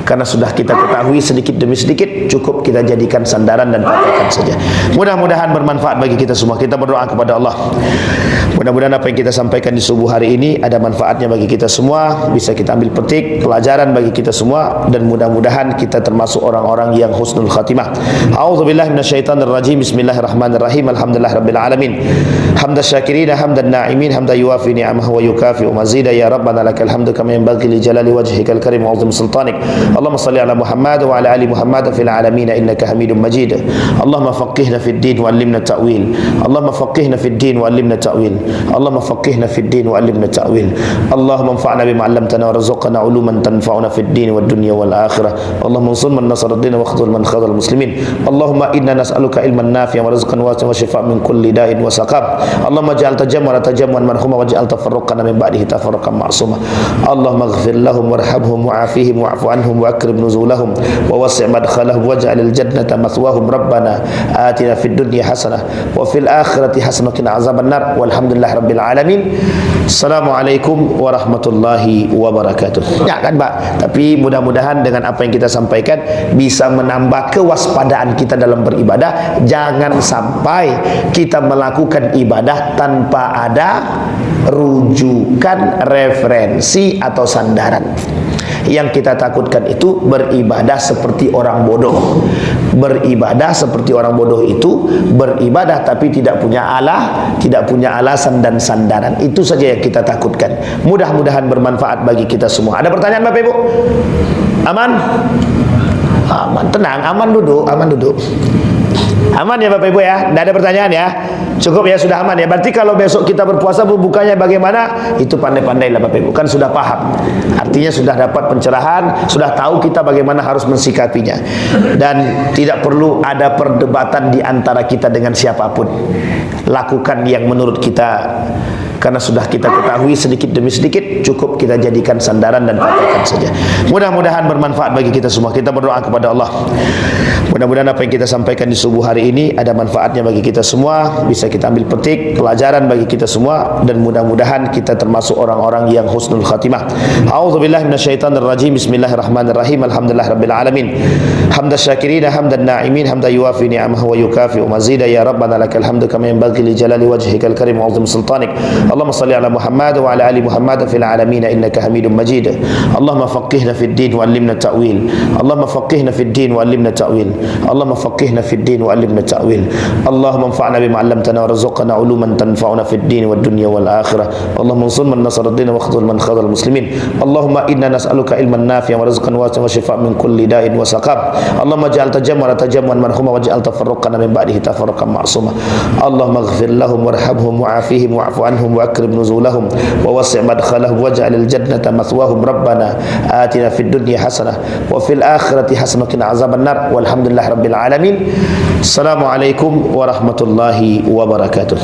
karena sudah kita ketahui sedikit demi sedikit, cukup kita jadikan sandaran dan praktekkan saja. Mudah-mudahan bermanfaat bagi kita semua. Kita berdoa kepada Allah, mudah-mudahan apa yang kita sampaikan di subuh hari ini ada manfaatnya bagi kita semua, bisa kita ambil petik pelajaran bagi kita semua, dan mudah-mudahan kita termasuk orang-orang yang husnul khatimah. A'udzubillahi minasyaitonirrajim. Bismillahirrahmanirrahim. Alhamdulillahirabbil alamin. Hamdan syakirin, hamdan na'imin, hamdan yuwafi ni'amahu wa yukafi'u mazida. Ya rabbana lakal hamdu kama yanbaghi li jalali wajhikal karim wa 'azimi sultanik. Allahumma salli ala Muhammad wa ala ali Muhammad fil alamin innaka Hamidum Majid. Allahumma faqihna fid din wa 'allimna ta'wil. Allahumma faqihna fid din wa 'allimna ta'wil. Allahumma faqihna fid din wa 'allimna ta'wil. Allahumma anfa'na bima 'allamtana warzuqna 'uluman tanfa'una fid din wad dunya wal akhirah. Allahumma ansur man nasara ad-din wa khudhul man khadhal muslimin. Allahumma inna nas'aluka ilman nafi'an wa rizqan wasi'an wa shifaa' min kulli da'in wa saqam. Allahumma ij'al tajammu'ana tajammu'an marhuma waj'al tafarruqana min ba'dihi tafarruqan ma'suma. Allahumma ighfir lahum warhamhum wa'afihim wa'fu anhum wa akrim nuzulahum wa wasi' madkhalahum waj'alil jannata mathwahum rabbana atina fid dunya hasanah wa fil akhirati hasanah wa qina azabannar walhamdulillahi rabbil alamin. Assalamualaikum warahmatullahi wabarakatuh. Ya kan Pak, tapi mudah-mudahan dengan apa yang kita sampaikan bisa menambah kewaspadaan kita dalam beribadah. Jangan sampai kita melakukan ibadah tanpa ada rujukan, referensi atau sandaran. Yang kita takutkan itu beribadah seperti orang bodoh. Beribadah seperti orang bodoh itu beribadah tapi tidak punya tidak punya alasan dan sandaran. Itu saja yang kita takutkan. Mudah-mudahan bermanfaat bagi kita semua. Ada pertanyaan Bapak Ibu? Aman? Aman, tenang, aman duduk, aman duduk. Aman ya Bapak Ibu ya? Tidak ada pertanyaan ya? Cukup ya, sudah aman ya? Berarti kalau besok kita berpuasa berbukanya bagaimana? Itu pandai-pandai lah Bapak Ibu, kan sudah paham. Artinya sudah dapat pencerahan, sudah tahu kita bagaimana harus mensikapinya. Dan tidak perlu ada perdebatan di antara kita dengan siapapun. Lakukan yang menurut kita, karena sudah kita ketahui sedikit demi sedikit, cukup kita jadikan sandaran dan praktekkan saja. Mudah-mudahan bermanfaat bagi kita semua. Kita berdoa kepada Allah, mudah-mudahan apa yang kita sampaikan di subuh hari ini ada manfaatnya bagi kita semua, bisa kita ambil petik pelajaran bagi kita semua, dan mudah-mudahan kita termasuk orang-orang yang husnul khatimah. A'udzubillahi minasyaitonirrajim. Bismillahirrahmanirrahim. Alhamdulillahirabbil alamin. Hamdan syakirin, hamdan na'imin, hamdan yuwafi ni'amahu wa yukafi mazida. Ya rabbana lakal hamdu kama yanbaghi li jalali wajhikal karim wa 'azimi sultanik. Allahumma salli ala Muhammad wa ala ali Muhammad fil alamin innaka Hamidum Majid. Allahumma faqihna fid din wa 'allimna ta'wil. Allahumma faqihna fid din wa 'allimna ta'wil. Allahumma faqihna fid din wa 'allimna ta'wil. Allahumma anfa'na bima 'allamtana warzuqna 'uluman tanfa'una fid din wad dunya wal akhirah. Allahumma ansur man nasara ad-din wa khudhul man khadhal muslimin. Allahumma inna nas'aluka ilman nafi'an wa rizqan wasi'an wa shifaa' min kulli da'in wa saqam. Allahumma ij'al tajammu'an marhuma waj'al tafarruqana min ba'dihi tafarruqan ma'suma. Allahumma ighfir lahum warhamhum wa'afihim wa'fu anhum wa akrim nuzulahum wa wasi' madkhalahum waj'alil jannata mathwahum rabbana atina fid dunya hasanah wa fil akhirati hasanah wa qina azabannar walhamdulillahi rabbil alamin. Assalamualaikum warahmatullahi wabarakatuh.